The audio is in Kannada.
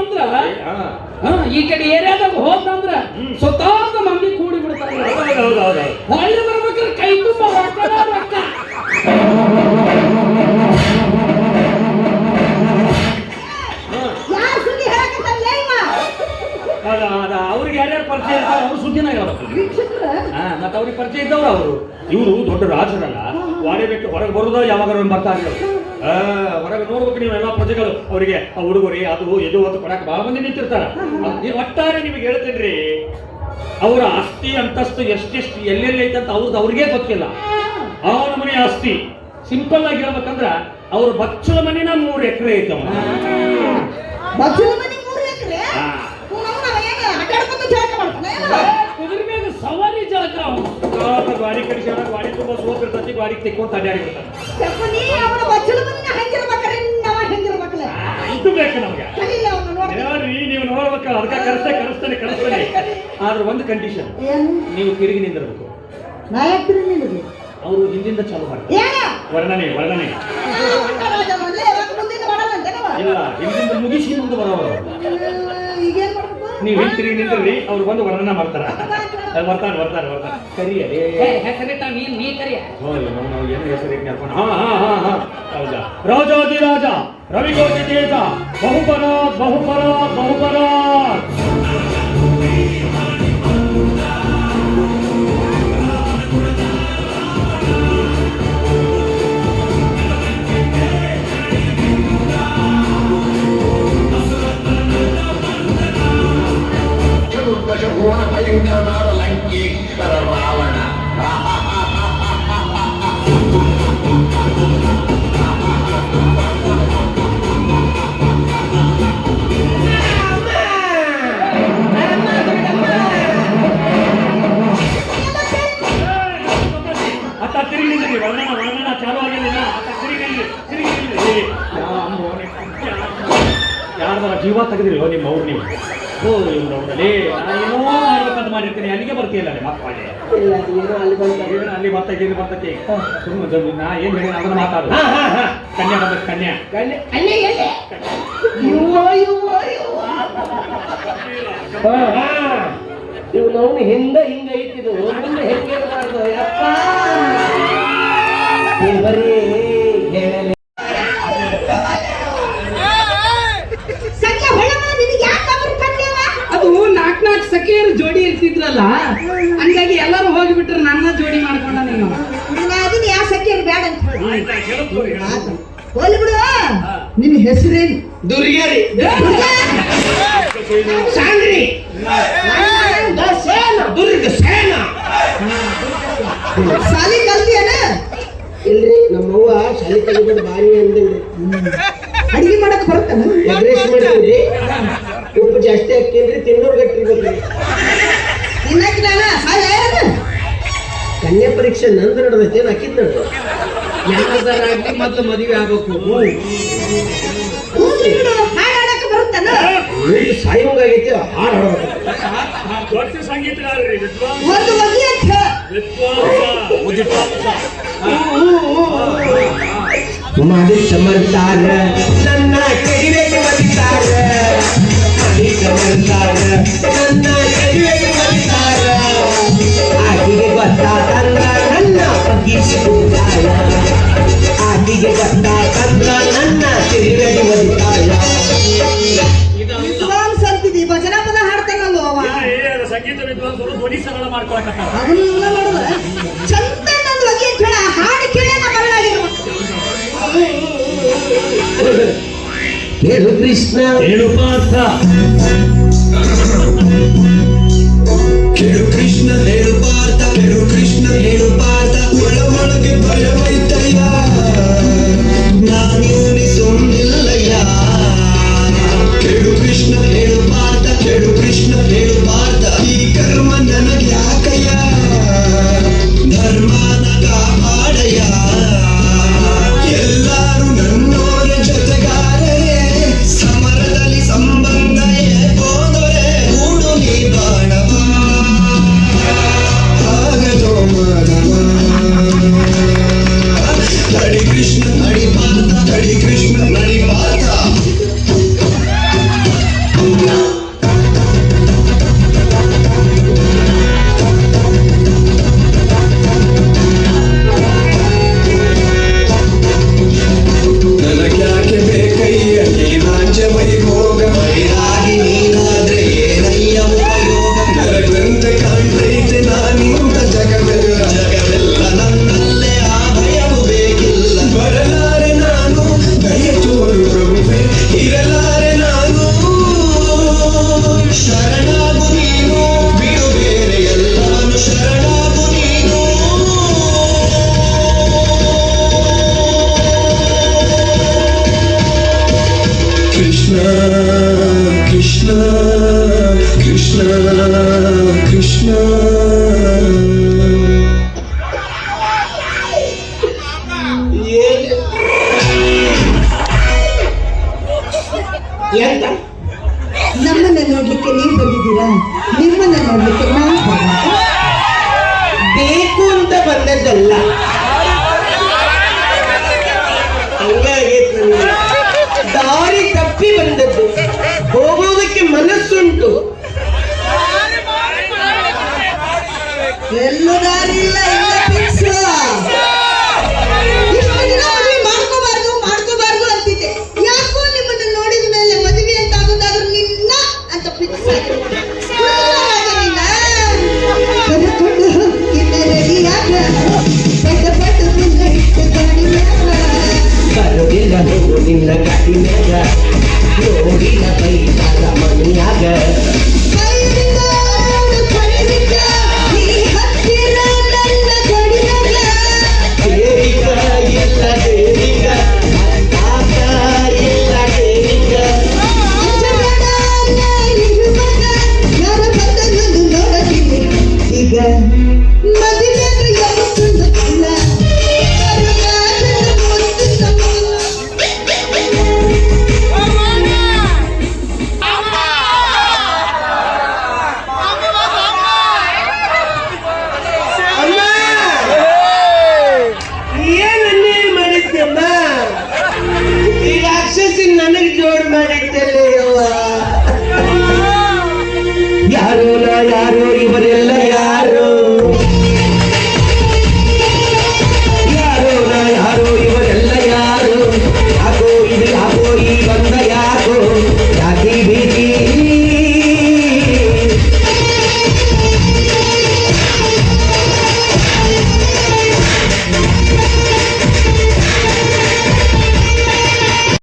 ಅಂದ್ರ ಈ ಕಡೆ ಏರಿಯಾದಾಗ ಹೋದಂದ್ರ ಸುತ್ತಾದ ಮಂದಿ ಕೂಡಿ ಬಿಡ್ತಾರೆ. ಹೊಳ್ಳಿ ಬರ್ಬೇಕಾದ್ರೆ ಕೈ ತುಂಬ ರೊಕ್ಕ ಅವ್ರಿಗೆ ಯಾರ್ಯಾರು ಪರಿಚಯ ಇರ್ತಾರೆ ಅವ್ರು ಸುದ್ದಿನ ಮತ್ತೆ ಅವ್ರಿಗೆ ಪರಿಚಯ ಇದ್ದವ್ರು ಅವರು. ಇವರು ದೊಡ್ಡ ರಾಜರಲ್ಲ, ವಾಡೆ ಬಿಟ್ಟು ಹೊರಗೆ ಬರುದ ಯಾವಾಗ ಬರ್ತಾರೆ. ಹೊರಗೆ ನೋಡ್ಬೇಕು ನೀವೆಲ್ಲ ಪ್ರಜೆಗಳು ಅವರಿಗೆ ಉಡುಗೊರೆ ಅದು ಇದು ಅಂತ ಕೊಡಕ್ಕೆ ಬಹಳ ಮಂದಿ ನಿಂತಿರ್ತಾರ. ಒಟ್ಟಾರೆ ನಿಮಗೆ ಹೇಳ್ತೇನ್ರಿ, ಅವರ ಆಸ್ತಿ ಅಂತಸ್ತು ಎಷ್ಟೆಷ್ಟು ಎಲ್ಲೆಲ್ಲಿ ಐತೆ ಅಂತ ಅವ್ರಿಗೆ ಗೊತ್ತಿಲ್ಲ. ಆ ಮನೆ ಆಸ್ತಿ ಸಿಂಪಲ್ ಆಗಿ ಹೇಳ್ಬೇಕಂದ್ರ ಅವ್ರ ಬಚ್ಚಲ ಮನಿನ 3 ಎಕರೆ ಐತವ. ಸವಾರಿ ಜಳಕ ಗಾಡಿ ಕಡಿಸಿ ಗಾಡಿ ತುಂಬಾ ಸೋಪ್ ಇರ್ತೈತಿ, ಗಾಡಿ ತೆಕ್ಕೊಂತ ಅಡ್ಡಾಡಿ ಬಿಡ್ತಾರೆ. ಇದು ಬೇಕು ನಮ್ಗೆ. ನೀವು ನೋಡ್ಬೇಕು, ಅದಕ್ಕೆ ಕರೆಸ್ತಾನೆ. ಆದ್ರೆ ಒಂದು ಕಂಡೀಷನ್, ನೀವು ತಿರುಗಿ ನಿಂದಿರ್ಬೇಕು. ಅವರು ಹಿಂದಿಂದ ಚಾಲು ಮಾಡ್ತಾರೆ ವರ್ಣನೆ ಇಲ್ಲ, ಹಿಂದಿಂದ ಮುಗಿಸಿ ಮುಂದೆ ಬರೋರು. ನೀವು ಹಿಂತಿರುಗಿ ನಿಂದ್ರಿ, ಅವ್ರು ಬಂದು ವರ್ಣನ ಮಾಡ್ತಾರ. ಬರ್ತಾರೆ ಕರಿಯ ನೀ ಕರಿಯ ನಾವು ಏನು ಹೆಸರು ಹೇಳ್ಕೊಂಡು ಹೌದಾ. ರಾಜಾದಿರಾಜ ರವಿಕೋಟಿ ತೇಜ ಬಹುಪರಾತ್ ಭಯಂಕರನಾದ ಲಂಕೇಶ್ವರ ರಾವಣ. ಅತ್ತ ತಿರುಗಿ ವರ್ಣನ ಚಾಲು ಆಗಿಲ್ಲ. ಯಾರ್ದಾರ ಜೀವ ತೆಗೆದಿರೋ ನಿಮ್ಮ ಅವ್ರು ನೀವು. ಏನೋ ಮಾಡ್ಬೇಕಂತ ಮಾಡಿರ್ತೀನಿ, ಅಲ್ಲಿಗೆ ಬರ್ತೀಯಲ್ಲ ಮಕ್ಕಳಿಗೆ ಅಲ್ಲಿ ಬರ್ತೈತಿ ನಾ ಏನ್ ಹೇಳಿ ಅದನ್ನ ಮಾತಾಡ. ಕನ್ಯಾ ಬಂದ ಕನ್ಯಾ ಇವ್ನವ್ನು ಹಿಂಗ ಐತಿದು ಮುಂದೆ ಹೆಂಗಿರಬಾರ್ದು ಯಪ್ಪ. ಬರೀ ಅದು 4 ಸಖಿಯರು ಜೋಡಿ ಇರ್ತಿದ್ರಲ್ಲ, ಹಂಗಾಗಿ ಎಲ್ಲರೂ ಹೋಗಿಬಿಟ್ರೆ ನನ್ನ ಜೋಡಿ ಮಾಡ್ಕೊಂಡ. ನೀನು ಅದನ್ನ ಯಾವ ಸಖಿಯರು ಬೇಡ ಅಂತ ಹೋಲಿ ಬಿಡು. ನಿನ್ನ ಹೆಸರೇನು? ದುರ್ಗೇರಿ ಸಾಂಗ್ರಿ ದುರ್ಗ ಸೇನ. ಸಾಲಿ ಕಲ್ತಿಯೇನ? ಇಲ್ರಿ, ನಮ್ಮವ್ವ ಶಾಲೆ ತೆಗೆದು ಬಾರಿ ಅಂದಿಲ್ರಿ. ಅಡಿಗೆ ಮಾಡಕ್ ಬರುತ್ತಾನ? ಎಗ್ರೆಸ್ ಮಾಡ್ತೀವಿ, ಉಪ್ಪು ಜಾಸ್ತಿ ಹಾಕ್ತೀನ್ರಿ, ತಿನ್ನೋರ್ ಗಟ್ಟಿ ಬರ್ರಿ. ತಿನ್ನಕ್ಕೆ ನಾನು ಸಾಲ ಕನ್ಯಾ ಪರೀಕ್ಷೆ ನಂದು ನಡೆದೈತೆ, ಏನು ಹಾಕಿದ್ ನೋಡ್ರಿ. ಯಾರಾಗ್ಲಿ ಮೊದ್ಲು ಮದುವೆ ಆಗ್ಬೇಕು. ಹಾಡಾಡಕ್ಕೆ ಬರುತ್ತಾನ? ಸಾಯೋಂಗಾಗೈತಿ, ಹಾಡು ದೊಡ್ಡ ಸಂಗೀತಗಾರರಿ, ಒಂದು ಮದುವೆ ಅಂತ ಮಾಡಿ ಸಮರ್ತಾರ ನನ್ನ ಕಡಿವೆಗೆ ಮರಿತಾರ. ನನ್ನ ಕಡಿವೆಗೆ ಮರಿತಾರ. ಆಕೆಗೆ ಗೊತ್ತಾತಂದ್ರ ನನ್ನ ಬಗ್ಗಿಸಿಕೊಂಡಾಳ. ಆಕೆಗೆ ಗೊತ್ತಾತಂದ್ರ ನನ್ನ ಕಡಿವೆಗೆ ಮರಿತಾಳ. ವಿದ್ವಾಂಸ ಅಂತಿದ್ದಿ, ಭಜನಾ ಪದ ಹಾಡ್ತಾನಲ್ವ ಅವ. ಸಂಗೀತ ವಿದ್ವಾಂಸರು ಧ್ವನಿ ಸರಳ ಮಾಡ್ಕೊಳಕತ್ತಾರ. ಅದನ್ನೆಲ್ಲ ನೋಡಿದ್ರೆ ಚಂದ ನಂದು ಬಗ್ಗೆ ಕೇಳ ಹಾಡು ಕೇಳಿ ಬರಲಾಗಿರುವ. ಹೇಳು ಕೃಷ್ಣ ಹೇಳು ಪಾರ್ಥ, ಕೇಳು ಕೃಷ್ಣ ಹೇಳು ಪಾರ್ಥ, ಕೇಳು ಕೃಷ್ಣ ಹೇಳು ಪಾರ್ಥ. ಒಳಗೆ ಭಯವೈತಯ್ಯ, ನಾನೇನೆ ಸೊಂದಿಲ್ಲಯ್ಯ. ಕೇಳು ಕೃಷ್ಣ ಹೇಳು ಪಾರ್ಥ, ಕೇಳು ಕೃಷ್ಣ ಹೇಳು ಪಾರ್ಥ. ಈ ಕರ್ಮ ನನಗೆ ಯಾಕಯ್ಯ, ಧರ್ಮನ ಕಾಪಾಡಯ್ಯ. ಎಲ್ಲರೂ ನನ್ನೋರ ಜೊತೆಗಾರರೇ, ಸಮರದಲ್ಲಿ ಸಂಬಂಧ ಹೋದರೆ ಕೂಡು ನೀ ಬಾಣವ ಆಗದೋ ಮನ. ಇರಲಾರೆ ನಾನು ಶರಣಾಗು ನೀನು ಬಿಡು ಬೇರೆ ಎಲ್ಲಾನು ಶರಣಾಗು ನೀನು ಕೃಷ್ಣ ಕೃಷ್ಣ ಕೃಷ್ಣ ಕೃಷ್ಣ ಎಂತ ನಮ್ಮನ್ನ ನೋಡ್ಲಿಕ್ಕೆ ನೀವು ಬಂದಿದ್ದೀರಾ? ನಿಮ್ಮನ್ನ ನೋಡ್ಲಿಕ್ಕೆ ನಾನು ಬಂದೆ. ಬೇಕು ಅಂತ ಬಂದದ್ದಲ್ಲ, ಹಂಗಾಗೈತ್ ನನಗೆ. ದಾರಿ ತಪ್ಪಿ ಬಂದದ್ದು, ಹೋಗೋದಕ್ಕೆ ಮನಸ್ಸುಂಟು. ಎಲ್ಲೂ ದಾರಿ ಇಲ್ಲ, ಇಲ್ಲ fix. ಇಷ್ಟು ದಿನ ಮದುವೆ ಮಾಡ್ಕೋಬಾರ್ದು ಅಂತಿದ್ದೆ. ಯಾಕೋ ನಿಮ್ಮನ್ನ ನೋಡಿದ ಮೇಲೆ ಮದುವೆ ಅಂತ ಆಗೋದಾದ್ರೂ ನಿನ್ನ ಅಂತ ಫಿಕ್ಸ್ ಕರ್ಕೊಂಡು ಹೋಗ್ತಿದ್ದ ರೆಡಿಯಾಗ ಪೆಟ್ಟ ಪೆಟ್ಟು ನಿನ್ನ ಇಟ್ಟು ಗಾಡಿಯಾಗ ಬರೋದಿಲ್ಲ ಹೋಗೋದಿಲ್ಲ ಗಾಡಿನ್ಯಾಗ, ನೋಡಿಲ್ಲ ಬೈತಾರ ಮನೆಯಾಗ. ನೀ ಹತ್ತಿರ ನನ್ನ ಗಡಿಯಾಗ ದೇವಿಗ ಇಲ್ಲ ದೇವಿಗ, ತಾತ ಇಲ್ಲ ದೇವಿಗ. ಯಾರ ಬಂದನ್ನು ನೋಡತೀನಿ ಈಗ ಮದುವೆ ಅಂದ್ರೆ ಯಾವತ್ತೂ ಗೊತ್ತಿಲ್ಲ. ಅಮ್ಮ ಏನ್ ಅನ್ಯಾಯ ಮಾಡಿದ್ದಮ್ಮ, ಈ ರಾಕ್ಷಸಿ ನನಗ್ ಜೋಡ್ ಮಾಡಿದ್ದಲ್ಲ ಯವ್ವ. ಯಾರೋ ನಾ ಯಾರೋ